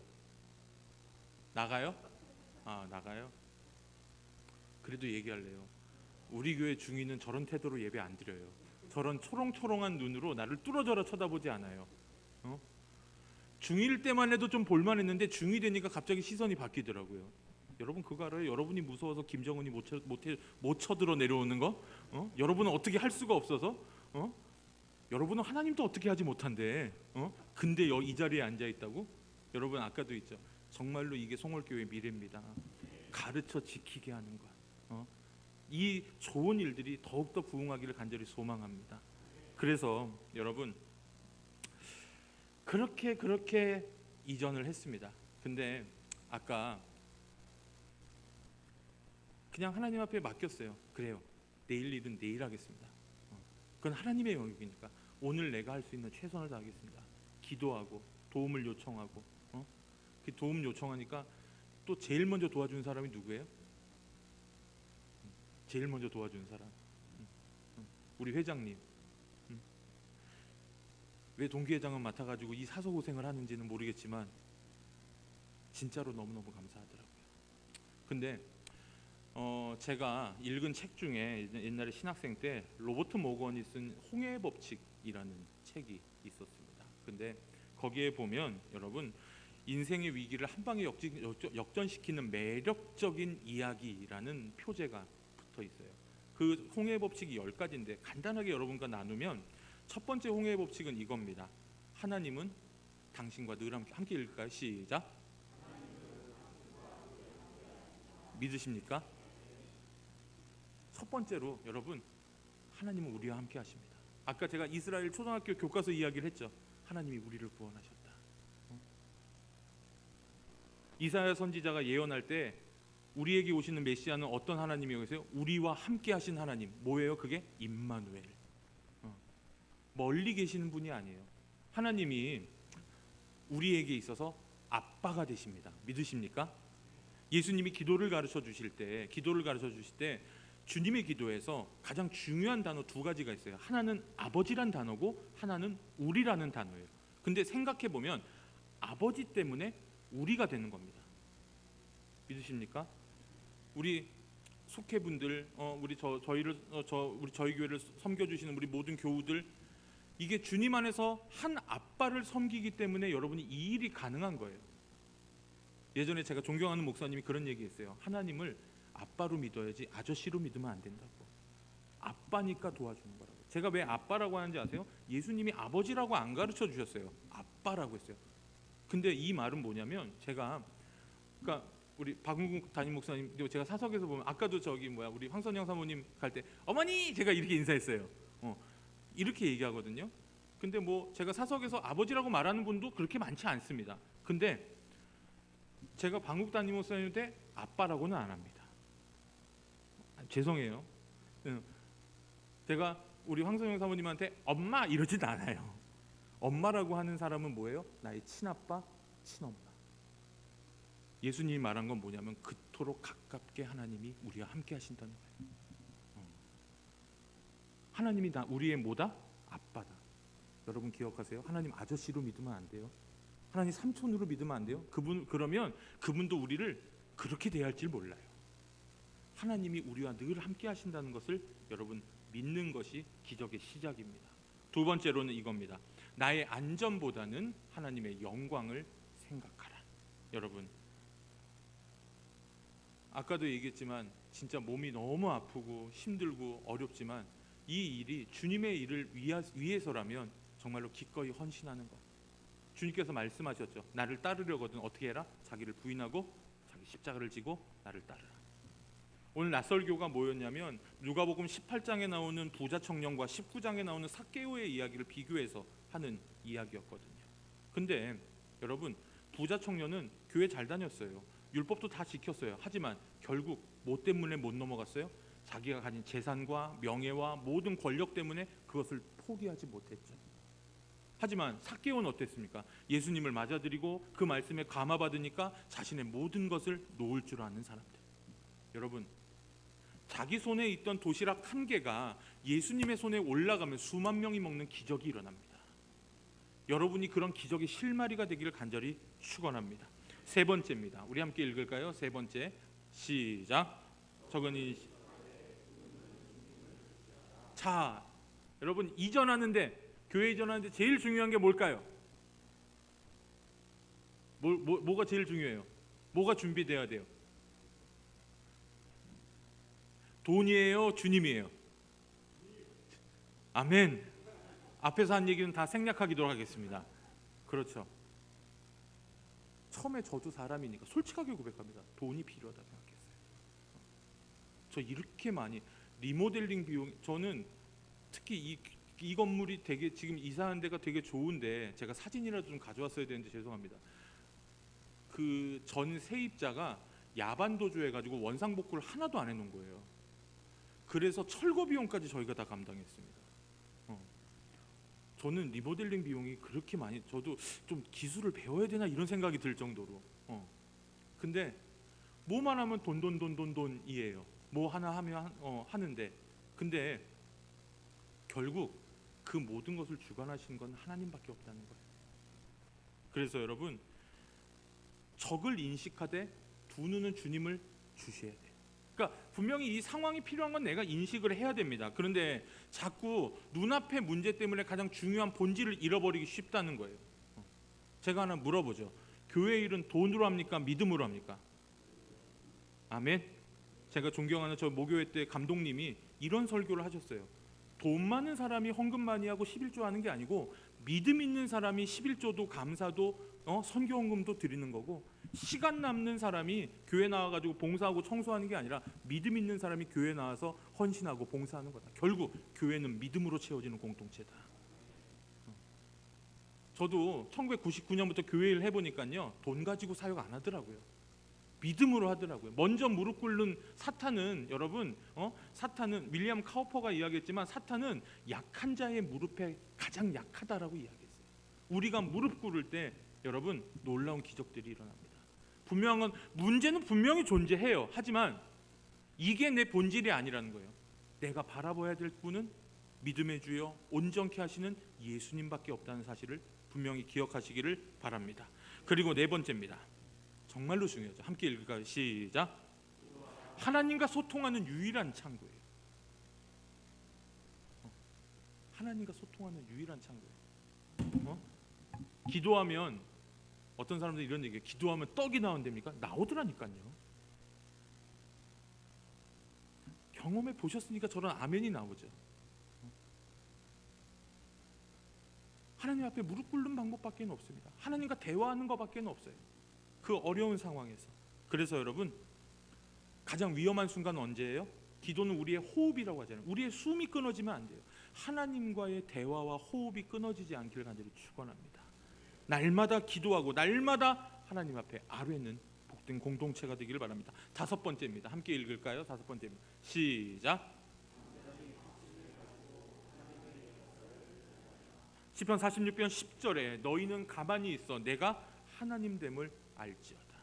나가요? 아, 나가요? 그래도 얘기할래요. 우리 교회 중위는 저런 태도로 예배 안 드려요. 저런 초롱초롱한 눈으로 나를 뚫어져라 쳐다보지 않아요. 중위일 때만 해도 좀 볼만했는데 중위 되니까 갑자기 시선이 바뀌더라고요. 여러분 그거 알아요? 여러분이 무서워서 김정은이 못 쳐들어 내려오는 거? 여러분은 어떻게 할 수가 없어서? 여러분은 하나님도 어떻게 하지 못한데? 근데 이 자리에 앉아 있다고? 여러분 아까도 있죠. 정말로 이게 송월교회 미래입니다. 가르쳐 지키게 하는 것. 이 좋은 일들이 더욱더 부흥하기를 간절히 소망합니다. 그래서 여러분 그렇게 이전을 했습니다. 근데 아까 그냥 하나님 앞에 맡겼어요. 그래요. 내일 일은 내일 하겠습니다. 그건 하나님의 영역이니까 오늘 내가 할 수 있는 최선을 다하겠습니다. 기도하고 도움을 요청하고 그 도움 요청하니까 또 제일 먼저 도와준 사람이 누구예요? 제일 먼저 도와준 사람 우리 회장님. 왜 동기회장은 맡아가지고 이 사서 고생을 하는지는 모르겠지만 진짜로 너무너무 감사하더라고요. 근데 제가 읽은 책 중에 옛날에 신학생 때 로버트 모건이 쓴 홍해의 법칙이라는 책이 있었습니다. 근데 거기에 보면 여러분 인생의 위기를 한 방에 역전시키는 매력적인 이야기라는 표제가 붙어 있어요. 그 홍해의 법칙이 10가지인데 간단하게 여러분과 나누면 첫 번째 홍해의 법칙은 이겁니다. 하나님은 당신과 늘 함께 읽을까요? 시작. 믿으십니까? 첫 번째로 여러분 하나님은 우리와 함께 하십니다. 아까 제가 이스라엘 초등학교 교과서 이야기를 했죠. 하나님이 우리를 구원하셨다. 이사야 선지자가 예언할 때 우리에게 오시는 메시아는 어떤 하나님이었어요? 우리와 함께 하신 하나님. 뭐예요? 그게 임마누엘. 멀리 계시는 분이 아니에요. 하나님이 우리에게 있어서 아빠가 되십니다. 믿으십니까? 예수님이 기도를 가르쳐 주실 때 주님의 기도에서 가장 중요한 단어 2가지가 있어요. 하나는 아버지란 단어고 하나는 우리라는 단어예요. 근데 생각해 보면 아버지 때문에 우리가 되는 겁니다. 믿으십니까? 우리 속회분들, 우리 저희 교회를 섬겨 주시는 우리 모든 교우들, 이게 주님 안에서 한 아빠를 섬기기 때문에 여러분이 이 일이 가능한 거예요. 예전에 제가 존경하는 목사님이 그런 얘기했어요. 하나님을 아빠로 믿어야지 아저씨로 믿으면 안 된다고. 아빠니까 도와주는 거라고. 제가 왜 아빠라고 하는지 아세요? 예수님이 아버지라고 안 가르쳐 주셨어요. 아빠라고 했어요. 근데 이 말은 뭐냐면 그러니까 우리 박은국 담임 목사님, 제가 사석에서 보면 아까도 우리 황선영 사모님 갈 때 어머니 제가 이렇게 인사했어요. 이렇게 얘기하거든요. 근데 제가 사석에서 아버지라고 말하는 분도 그렇게 많지 않습니다. 근데 제가 방국 담임 목사님한테 아빠라고는 안 합니다. 죄송해요. 제가 우리 황선영 사모님한테 엄마 이러진 않아요. 엄마라고 하는 사람은 뭐예요? 나의 친아빠, 친엄마. 예수님이 말한 건 뭐냐면 그토록 가깝게 하나님이 우리와 함께 하신다는 거예요. 하나님이 우리의 뭐다? 아빠다. 여러분 기억하세요? 하나님 아저씨로 믿으면 안 돼요. 하나님 삼촌으로 믿으면 안 돼요. 그러면 그분도 우리를 그렇게 대할지 몰라요. 하나님이 우리와 늘 함께 하신다는 것을 여러분 믿는 것이 기적의 시작입니다. 2번째로는 이겁니다. 나의 안전보다는 하나님의 영광을 생각하라. 여러분 아까도 얘기했지만 진짜 몸이 너무 아프고 힘들고 어렵지만 이 일이 주님의 일을 위해서라면 정말로 기꺼이 헌신하는 것. 주님께서 말씀하셨죠. 나를 따르려거든 어떻게 해라? 자기를 부인하고 자기 십자가를 지고 나를 따르라. 오늘 낯설교가 뭐였냐면 누가복음 18장에 나오는 부자 청년과 19장에 나오는 삭개오의 이야기를 비교해서 하는 이야기였거든요. 근데 여러분 부자 청년은 교회 잘 다녔어요. 율법도 다 지켰어요. 하지만 결국 뭐 때문에 못 넘어갔어요? 자기가 가진 재산과 명예와 모든 권력 때문에 그것을 포기하지 못했죠. 하지만 삭개오는 어땠습니까? 예수님을 맞아들이고 그 말씀에 감화받으니까 자신의 모든 것을 놓을 줄 아는 사람들. 여러분, 자기 손에 있던 도시락 한 개가 예수님의 손에 올라가면 수만 명이 먹는 기적이 일어납니다. 여러분이 그런 기적의 실마리가 되기를 간절히 축원합니다. 세 번째입니다. 우리 함께 읽을까요? 세 번째, 시작. 적은이. 자, 여러분, 이전하는데, 교회 이전하는데 제일 중요한 게 뭘까요? 뭐가 제일 중요해요? 뭐가 준비돼야 돼요? 돈이에요? 주님이에요? 아멘. 앞에서 한 얘기는 다 생략하기로 하겠습니다. 그렇죠. 처음에 저도 사람이니까 솔직하게 고백합니다. 돈이 필요하다 생각했어요. 저 이렇게 많이 리모델링 비용, 저는 특히 이 건물이 되게 지금 이사한 데가 되게 좋은데 제가 사진이라도 좀 가져왔어야 되는데 죄송합니다. 그 전 세입자가 야반도주 해가지고 원상복구를 하나도 안 해놓은 거예요. 그래서 철거 비용까지 저희가 다 감당했습니다. 저는 리모델링 비용이 그렇게 많이, 저도 좀 기술을 배워야 되나 이런 생각이 들 정도로. 근데 뭐만 하면 돈이에요. 뭐 하나 하면 하는데, 근데 결국 그 모든 것을 주관하시는 건 하나님밖에 없다는 거예요. 그래서 여러분, 적을 인식하되 두 눈은 주님을 주셔야 돼요. 그러니까 분명히 이 상황이 필요한 건 내가 인식을 해야 됩니다. 그런데 자꾸 눈앞의 문제 때문에 가장 중요한 본질을 잃어버리기 쉽다는 거예요. 제가 하나 물어보죠. 교회 일은 돈으로 합니까? 믿음으로 합니까? 아멘. 제가 존경하는 저 모교회 때 감독님이 이런 설교를 하셨어요. 돈 많은 사람이 헌금 많이 하고 11조 하는 게 아니고 믿음 있는 사람이 11조도 감사도 선교 헌금도 드리는 거고, 시간 남는 사람이 교회 나와가지고 봉사하고 청소하는 게 아니라 믿음 있는 사람이 교회 나와서 헌신하고 봉사하는 거다. 결국 교회는 믿음으로 채워지는 공동체다. 저도 1999년부터 교회 일 해보니까요, 돈 가지고 사역 안 하더라고요. 믿음으로 하더라고요. 먼저 무릎 꿇는 사탄은, 여러분, 사탄은 윌리엄 카우퍼가 이야기했지만 사탄은 약한 자의 무릎에 가장 약하다라고 이야기했어요. 우리가 무릎 꿇을 때 여러분 놀라운 기적들이 일어납니다. 분명한 건 문제는 분명히 존재해요. 하지만 이게 내 본질이 아니라는 거예요. 내가 바라봐야 될 분은 믿음의 주여 온전케 하시는 예수님밖에 없다는 사실을 분명히 기억하시기를 바랍니다. 그리고 네 번째입니다. 정말로 중요하죠. 함께 읽을까요? 시작. 하나님과 소통하는 유일한 창구예요. 하나님과 소통하는 유일한 창구예요. 기도하면 어떤 사람들이 이런 얘기해요. 기도하면 떡이 나온답니까? 나오더라니까요. 경험해 보셨으니까 저런 아멘이 나오죠. 하나님 앞에 무릎 꿇는 방법밖에 없습니다. 하나님과 대화하는 것밖에 없어요. 그 어려운 상황에서. 그래서 여러분, 가장 위험한 순간은 언제예요? 기도는 우리의 호흡이라고 하잖아요. 우리의 숨이 끊어지면 안 돼요. 하나님과의 대화와 호흡이 끊어지지 않기를 간절히 축원합니다. 날마다 기도하고 날마다 하나님 앞에 아뢰는 복된 공동체가 되기를 바랍니다. 다섯 번째입니다. 함께 읽을까요? 다섯 번째입니다. 시작. 시편 46편 10절에 너희는 가만히 있어 내가 하나님됨을 알지어다.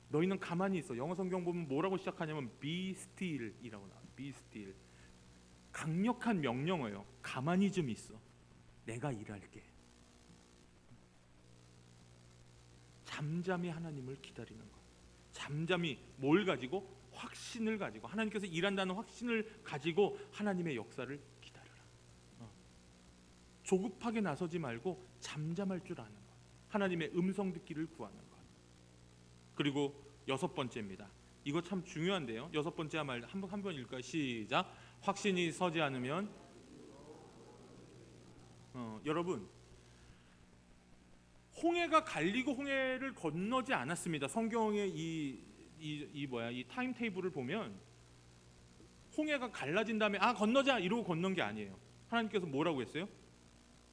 너희는 가만히 있어. 영어 성경 보면 뭐라고 시작하냐면 be still이라고 나와요. be still. 강력한 명령어예요. 가만히 좀 있어. 내가 일할게. 잠잠히 하나님을 기다리는 것. 잠잠히 뭘 가지고? 확신을 가지고, 하나님께서 일한다는 확신을 가지고 하나님의 역사를 기다려라. 조급하게 나서지 말고 잠잠할 줄 아는 것. 하나님의 음성 듣기를 구하는 것. 그리고 여섯 번째입니다. 이거 참 중요한데요. 여섯 번째 말 한번 읽을까요? 시작. 확신이 서지 않으면 여러분, 홍해가 갈리고 홍해를 건너지 않았습니다. 성경의 이 타임 테이블을 보면 홍해가 갈라진 다음에 건너자 이러고 건넌 게 아니에요. 하나님께서 뭐라고 했어요?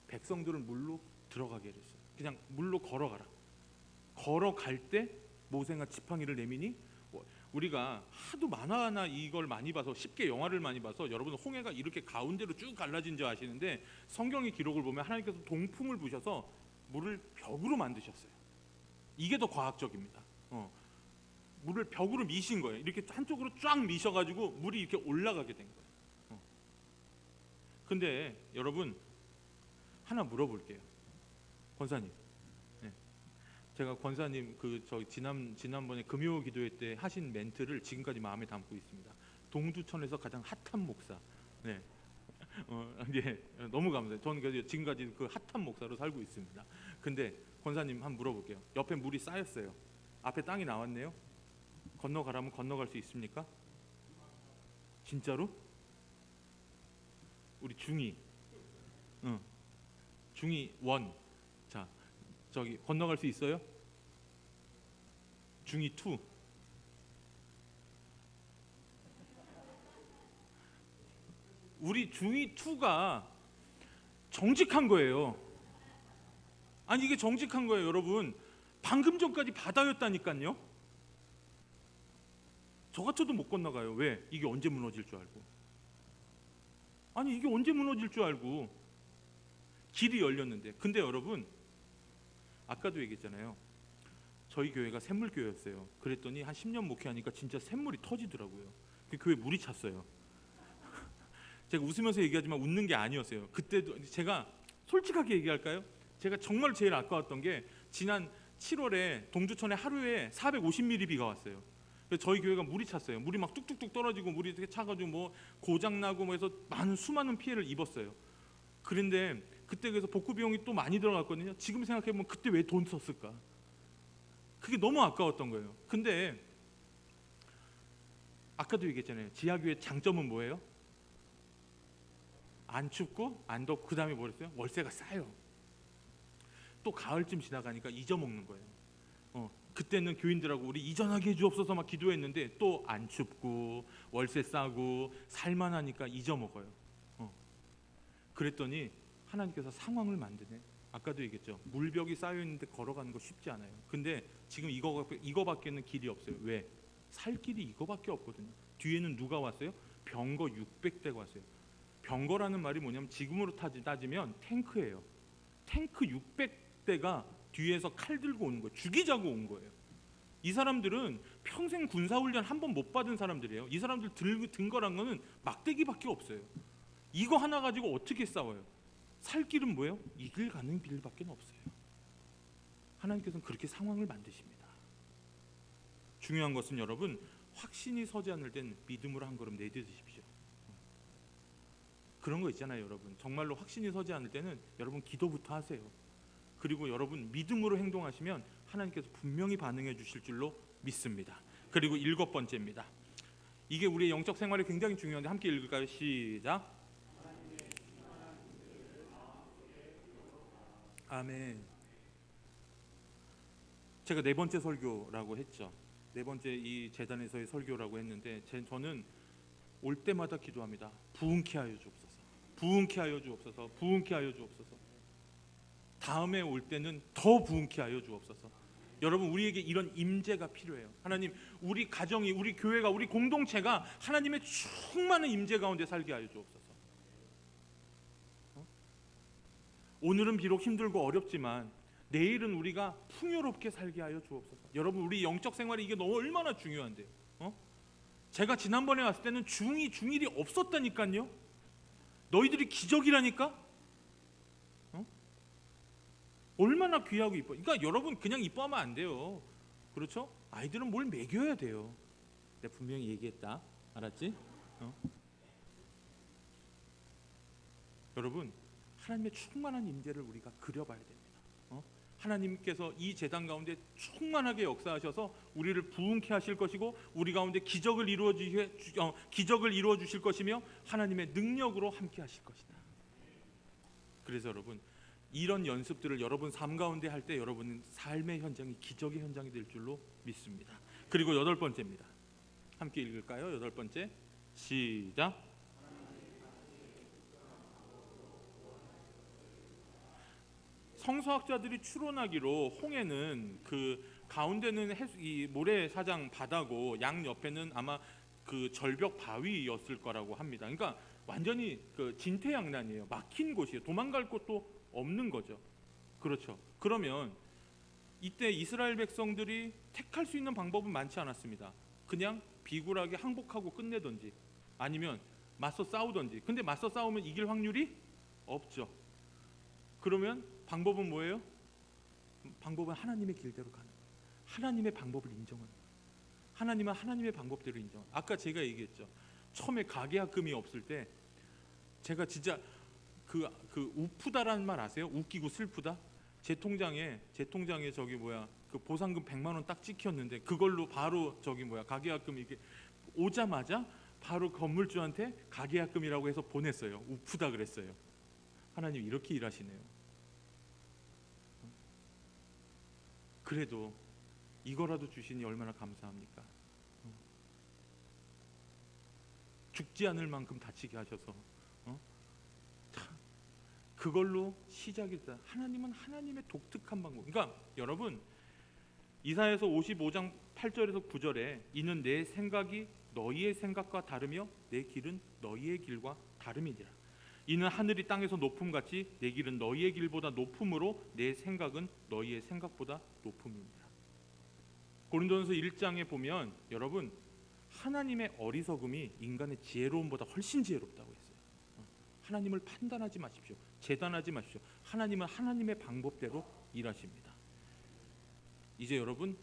백성들은 물로 들어가게 했어요. 그냥 물로 걸어가라. 걸어갈 때 모세가 지팡이를 내미니, 우리가 하도 만화나 이걸 많이 봐서 쉽게 영화를 많이 봐서 여러분 홍해가 이렇게 가운데로 쭉 갈라진 줄 아시는데 성경의 기록을 보면 하나님께서 동풍을 부셔서 물을 벽으로 만드셨어요. 이게 더 과학적입니다. 물을 벽으로 미신 거예요. 이렇게 한쪽으로 쫙 미셔가지고 물이 이렇게 올라가게 된 거예요. 근데 여러분 하나 물어볼게요. 권사님, 제가 권사님 지난번에 금요 기도회 때 하신 멘트를 지금까지 마음에 담고 있습니다. 동두천에서 가장 핫한 목사. 네. 너무 감사해요. 저는 지금까지 그 핫한 목사로 살고 있습니다. 근데 권사님 한번 물어볼게요. 옆에 물이 쌓였어요. 앞에 땅이 나왔네요. 건너가라면 건너갈 수 있습니까? 진짜로? 우리 중이, 중이 원. 자, 저기 건너갈 수 있어요? 중이 투. 우리 중이 투가 정직한 거예요. 아니 이게 정직한 거예요, 여러분. 방금 전까지 바다였다니까요. 저 같아도 못 건너가요. 왜? 이게 언제 무너질 줄 알고. 아니 이게 언제 무너질 줄 알고 길이 열렸는데. 근데 여러분 아까도 얘기했잖아요. 저희 교회가 샘물교회였어요. 그랬더니 한 10년 목회하니까 진짜 샘물이 터지더라고요. 그 교회 물이 찼어요. 제가 웃으면서 얘기하지만 웃는 게 아니었어요. 그때도 제가 솔직하게 얘기할까요? 제가 정말 제일 아까웠던 게 지난 7월에 동두천에 하루에 450mm 비가 왔어요. 그래서 저희 교회가 물이 찼어요. 물이 막 뚝뚝뚝 떨어지고 물이 이렇게 차가지고 뭐 고장 나고 뭐 해서 수많은 피해를 입었어요. 그런데 그때 그래서 복구 비용이 또 많이 들어갔거든요. 지금 생각해 보면 그때 왜 돈 썼을까? 그게 너무 아까웠던 거예요. 근데 아까도 얘기했잖아요. 지하교회 장점은 뭐예요? 안 춥고 안 덥고 그다음에 뭐랬어요? 월세가 싸요. 또 가을쯤 지나가니까 잊어먹는 거예요. 그때는 교인들하고 우리 이전하게 해주옵소서 막 기도했는데 또 안 춥고 월세 싸고 살만하니까 잊어먹어요. 그랬더니 하나님께서 상황을 만드네. 아까도 얘기했죠. 물벽이 쌓여 있는데 걸어가는 거 쉽지 않아요. 근데 지금 이거밖에는 길이 없어요. 왜? 살 길이 이거밖에 없거든요. 뒤에는 누가 왔어요? 병거 600대가 왔어요. 병거라는 말이 뭐냐면 지금으로 따지면 탱크예요. 탱크 600대가 뒤에서 칼 들고 오는 거예요. 죽이자고 온 거예요. 이 사람들은 평생 군사훈련 한 번 못 받은 사람들이에요. 이 사람들 든 거란 거는 막대기밖에 없어요. 이거 하나 가지고 어떻게 싸워요? 살 길은 뭐예요? 이 길 가는 길밖에 없어요. 하나님께서는 그렇게 상황을 만드십니다. 중요한 것은 여러분 확신이 서지 않을 땐 믿음으로 한 걸음 내딛으십시오. 그런 거 있잖아요, 여러분. 정말로 확신이 서지 않을 때는 여러분 기도부터 하세요. 그리고 여러분 믿음으로 행동하시면 하나님께서 분명히 반응해 주실 줄로 믿습니다. 그리고 7번째입니다. 이게 우리의 영적 생활에 굉장히 중요한데 함께 읽을까요? 시작. 아멘. 제가 4번째 설교라고 했죠. 4번째 이 재단에서의 설교라고 했는데 저는 올 때마다 기도합니다. 부흥케 하여 주옵소서. 부흥케 하여 주옵소서. 부흥케 하여 주옵소서. 다음에 올 때는 더 부흥케 하여 주옵소서. 여러분 우리에게 이런 임재가 필요해요. 하나님 우리 가정이 우리 교회가 우리 공동체가 하나님의 충만한 임재 가운데 살게 하여 주옵소서. 오늘은 비록 힘들고 어렵지만 내일은 우리가 풍요롭게 살게 하여 주옵소서. 여러분 우리 영적 생활이 이게 너무 얼마나 중요한데요. 제가 지난번에 왔을 때는 중일이 없었다니까요. 너희들이 기적이라니까. 얼마나 귀하고 이뻐. 그러니까 여러분 그냥 이뻐하면 안 돼요. 그렇죠? 아이들은 뭘 먹여야 돼요. 내가 분명히 얘기했다. 알았지? 여러분 하나님의 충만한 임재를 우리가 그려봐야 됩니다. 하나님께서 이 제단 가운데 충만하게 역사하셔서 우리를 부흥케 하실 것이고 우리 가운데 기적을 이루어 주실 것이며 하나님의 능력으로 함께 하실 것이다. 그래서 여러분 이런 연습들을 여러분 삶 가운데 할 때 여러분은 삶의 현장이 기적의 현장이 될 줄로 믿습니다. 그리고 8번째입니다. 함께 읽을까요? 8번째 시작. 성서학자들이 추론하기로 홍해는 그 가운데는 이 모래사장 바다고 양 옆에는 아마 그 절벽 바위였을 거라고 합니다. 그러니까 완전히 그 진퇴양난이에요. 막힌 곳이에요. 도망갈 곳도 없는 거죠. 그렇죠. 그러면 이때 이스라엘 백성들이 택할 수 있는 방법은 많지 않았습니다. 그냥 비굴하게 항복하고 끝내든지 아니면 맞서 싸우든지. 근데 맞서 싸우면 이길 확률이 없죠. 그러면 방법은 뭐예요? 방법은 하나님의 길대로 가는 거예요. 하나님의 방법을 인정하는 거예요. 하나님은 하나님의 방법대로 인정. 아까 제가 얘기했죠. 처음에 가계약금이 없을 때 제가 진짜 그 우프다라는 말 아세요? 웃기고 슬프다. 제 통장에 저기 뭐야 그 보상금 100만 원 딱 찍혔는데 그걸로 바로 저기 뭐야 가계약금 이게 오자마자 바로 건물주한테 가계약금이라고 해서 보냈어요. 우프다 그랬어요. 하나님 이렇게 일하시네요. 그래도 이거라도 주시니 얼마나 감사합니까? 죽지 않을 만큼 다치게 하셔서 그걸로 시작이다. 하나님은 하나님의 독특한 방법. 그러니까 여러분 이사야서 55장 8절에서 9절에 이는 내 생각이 너희의 생각과 다르며 내 길은 너희의 길과 다름이니라. 이는 하늘이 땅에서 높음같이 내 길은 너희의 길보다 높음으로 내 생각은 너희의 생각보다 높음이니라. 고린도전서 1장에 보면 여러분 하나님의 어리석음이 인간의 지혜로움보다 훨씬 지혜롭다고 했어요. 하나님을 판단하지 마십시오. 재단하지 마십시오. 하나님은 하나님의 방법대로 일하십니다. 이제 여러분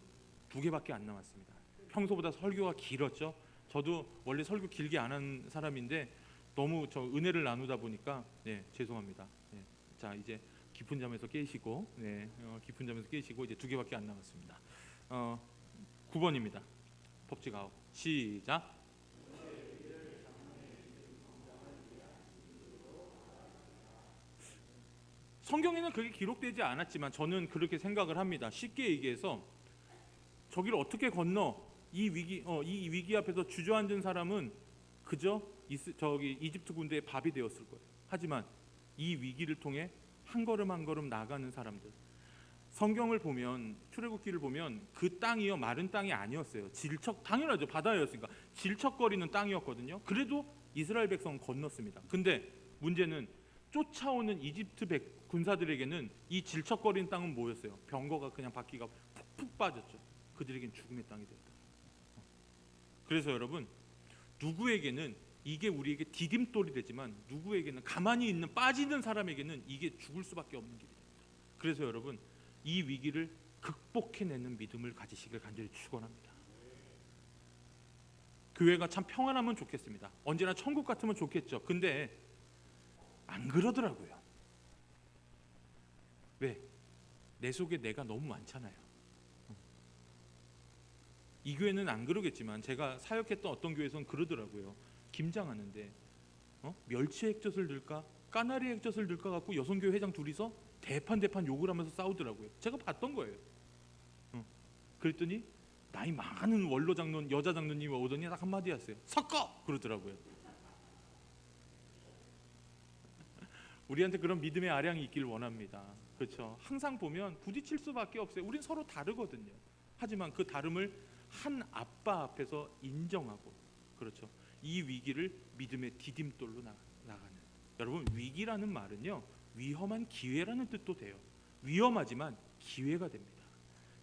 2개밖에 안 남았습니다. 평소보다 설교가 길었죠. 저도 원래 설교 길게 안 한 사람인데 너무 저 은혜를 나누다 보니까 죄송합니다. 자 이제 깊은 잠에서 깨시고 깊은 잠에서 깨시고 이제 2개밖에 안 남았습니다. 9번입니다. 법칙 아웃. 시작. 성경에는 그게 기록되지 않았지만 저는 그렇게 생각을 합니다. 쉽게 얘기해서 저기를 어떻게 건너 이 위기 앞에서 주저앉은 사람은 그저 저기 이집트 군대의 밥이 되었을 거예요. 하지만 이 위기를 통해 한 걸음 한 걸음 나가는 사람들. 성경을 보면 출애굽기를 보면 그 땅이요 마른 땅이 아니었어요. 당연하죠. 바다였으니까 질척거리는 땅이었거든요. 그래도 이스라엘 백성은 건넜습니다. 근데 문제는 쫓아오는 이집트 군사들에게는 이 질척거리는 땅은 뭐였어요? 병거가 그냥 바퀴가 푹푹 빠졌죠. 그들에겐 죽음의 땅이 되었다. 그래서 여러분 누구에게는 이게 우리에게 디딤돌이 되지만 누구에게는 가만히 있는 빠지는 사람에게는 이게 죽을 수밖에 없는 길이 됩니다. 그래서 여러분 이 위기를 극복해내는 믿음을 가지시길 간절히 축원합니다. 교회가 참 평안하면 좋겠습니다. 언제나 천국 같으면 좋겠죠. 근데 안 그러더라고요. 왜? 내 속에 내가 너무 많잖아요. 이 교회는 안 그러겠지만 제가 사역했던 어떤 교회에서는 그러더라고요. 김장하는데 멸치 액젓을 넣을까 까나리 액젓을 넣을까 갖고 여성교회 회장 둘이서 대판 욕을 하면서 싸우더라고요. 제가 봤던 거예요. 그랬더니 나이 많은 원로 장로님 여자 장로님이 오더니 딱 한마디 하세요. 섞어! 그러더라고요. 우리한테 그런 믿음의 아량이 있길 원합니다. 그렇죠. 항상 보면 부딪힐 수밖에 없어요. 우린 서로 다르거든요. 하지만 그 다름을 한 아빠 앞에서 인정하고 그렇죠. 이 위기를 믿음의 디딤돌로 나가는. 여러분 위기라는 말은요 위험한 기회라는 뜻도 돼요. 위험하지만 기회가 됩니다.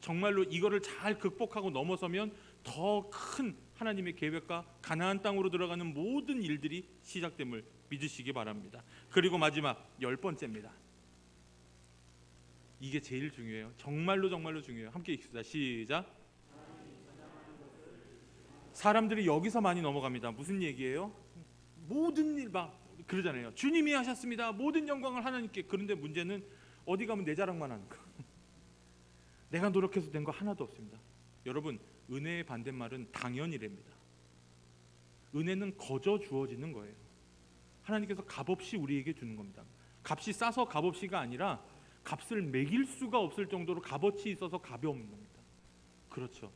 정말로 이거를 잘 극복하고 넘어서면 더 큰 하나님의 계획과 가나안 땅으로 들어가는 모든 일들이 시작됨을 믿으시기 바랍니다. 그리고 마지막 10번째입니다. 이게 제일 중요해요. 정말로 중요해요. 함께 읽읍시다. 시작. 사람들이 여기서 많이 넘어갑니다. 무슨 얘기예요? 모든 일 막 그러잖아요. 주님이 하셨습니다. 모든 영광을 하나님께. 그런데 문제는 어디 가면 내 자랑만 하는 거. 내가 노력해서 된 거 하나도 없습니다. 여러분 은혜의 반대말은 당연이랍니다. 은혜는 거저 주어지는 거예요. 하나님께서 값없이 우리에게 주는 겁니다. 값이 싸서 값없이가 아니라 값을 매길 수가 없을 정도로 값어치 있어서 값이 없는 겁니다. 그렇죠.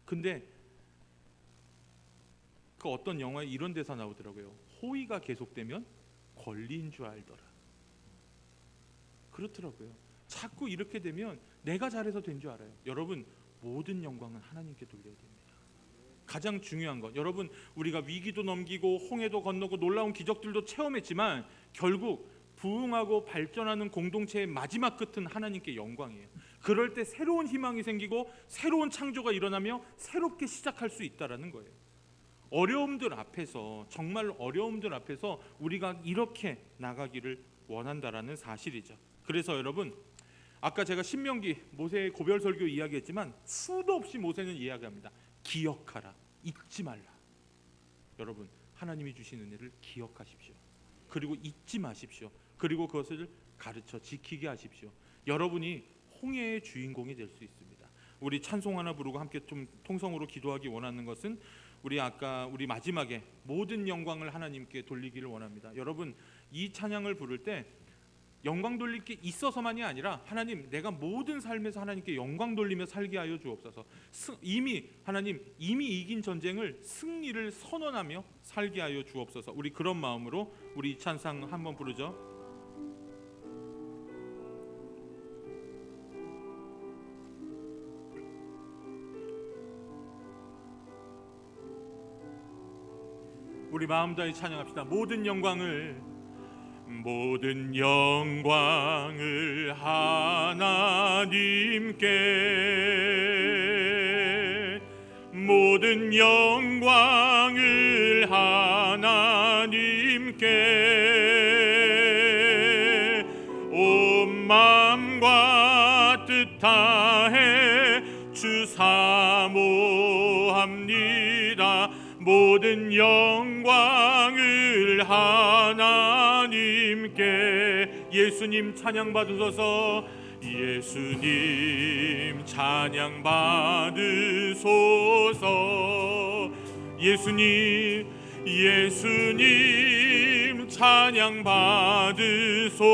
근데 그 어떤 영화에 이런 대사 나오더라고요. 호의가 계속되면 권리인 줄 알더라. 그렇더라고요. 자꾸 이렇게 되면 내가 잘해서 된 줄 알아요. 여러분, 모든 영광은 하나님께 돌려야 됩니다. 가장 중요한 것, 여러분, 우리가 위기도 넘기고 홍해도 건너고 놀라운 기적들도 체험했지만 결국 부흥하고 발전하는 공동체의 마지막 끝은 하나님께 영광이에요. 그럴 때 새로운 희망이 생기고 새로운 창조가 일어나며 새롭게 시작할 수 있다라는 거예요. 어려움들 앞에서, 정말 어려움들 앞에서 우리가 이렇게 나가기를 원한다라는 사실이죠. 그래서 여러분, 아까 제가 신명기 모세의 고별 설교 이야기했지만 수도 없이 모세는 이야기합니다. 기억하라, 잊지 말라. 여러분, 하나님이 주신 은혜를 기억하십시오. 그리고 잊지 마십시오. 그리고 그것을 가르쳐 지키게 하십시오. 여러분이 홍해의 주인공이 될 수 있습니다. 우리 찬송 하나 부르고 함께 좀 통성으로 기도하기 원하는 것은 우리 마지막에 모든 영광을 하나님께 돌리기를 원합니다. 여러분, 이 찬양을 부를 때 영광 돌릴 게 있어서만이 아니라 하나님, 내가 모든 삶에서 하나님께 영광 돌리며 살게 하여 주옵소서. 하나님, 이미 이긴 전쟁을 승리를 선언하며 살게 하여 주옵소서. 우리 그런 마음으로 우리 이 찬양 한번 부르죠. 우리 마음 다해 찬양합시다. 모든 영광을 하나님께, 모든 영광을 하나님께, 온 마음과 뜻 다해 주 사모합니다. 모든 영광을 하나님께. 예수님 찬양 받으소서. 예수님 찬양 받으소서. 예수님 찬양 받으소서.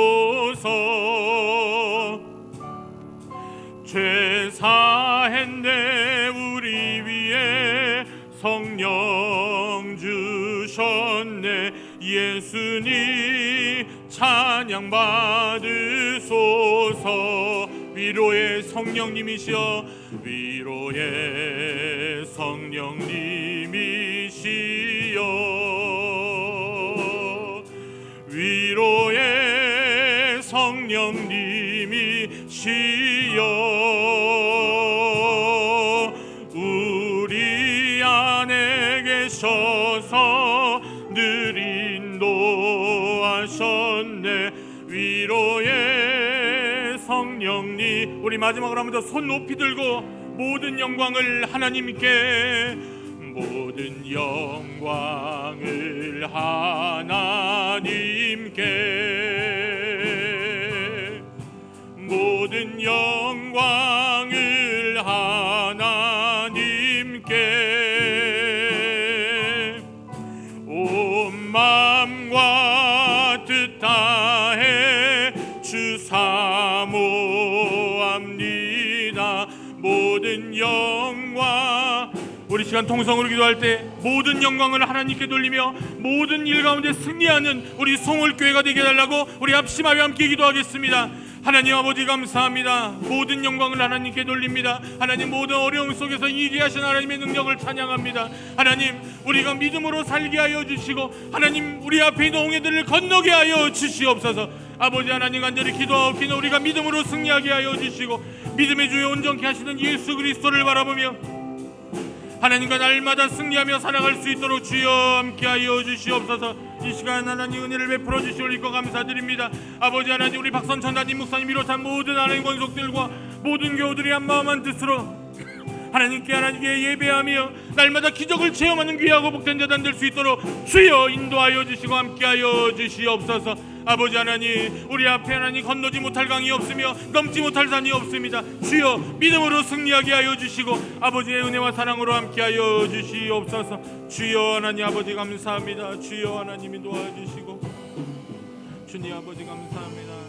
죄 사했네 우리 위에 성령 주셨네. 예수님 찬양 받으소서. 위로의 성령님이시여, 위로의 성령님이시여, 위로의 성령님이시여, 우리 안에 계셔서 늘 인도하셨네. 위로의 성령님. 우리 마지막으로 한 번 더 손 높이 들고 모든 영광을 하나님께, 모든 영광을 하나님께, 모든 영광을 하나님께, 온 마음과 뜻 다해 주 사모합니다. 모든 영광. 우리 시간 통성으로 기도할 때 모든 영광을 하나님께 돌리며 모든 일 가운데 승리하는 우리 송월교회가 되게 해달라고 우리 합심하여 함께 기도하겠습니다. 하나님 아버지 감사합니다. 모든 영광을 하나님께 돌립니다. 하나님, 모든 어려움 속에서 이기하신 하나님의 능력을 찬양합니다. 하나님, 우리가 믿음으로 살게 하여 주시고 하나님, 우리 앞에 있는 홍해들을 건너게 하여 주시옵소서. 아버지 하나님, 간절히 기도하옵기는 우리가 믿음으로 승리하게 하여 주시고 믿음의 주에 온전케 하시는 예수 그리스도를 바라보며 하나님과 날마다 승리하며 살아갈 수 있도록 주여 함께하여 주시옵소서. 이 시간 하나님 은혜를 베풀어 주시오니 감사드립니다. 아버지 하나님, 우리 박선천 담임 목사님 비롯한 모든 하나님 권속들과 모든 교우들이 한마음 한뜻으로 하나님께 예배하며 날마다 기적을 체험하는 귀하고 복된 자단 될 수 있도록 주여 인도하여 주시고 함께하여 주시옵소서. 아버지 하나님, 우리 앞에 하나님 건너지 못할 강이 없으며 넘지 못할 산이 없습니다. 주여 믿음으로 승리하게 하여 주시고 아버지의 은혜와 사랑으로 함께하여 주시옵소서. 주여 하나님 아버지 감사합니다. 주여 하나님이 도와주시고 주님 아버지 감사합니다.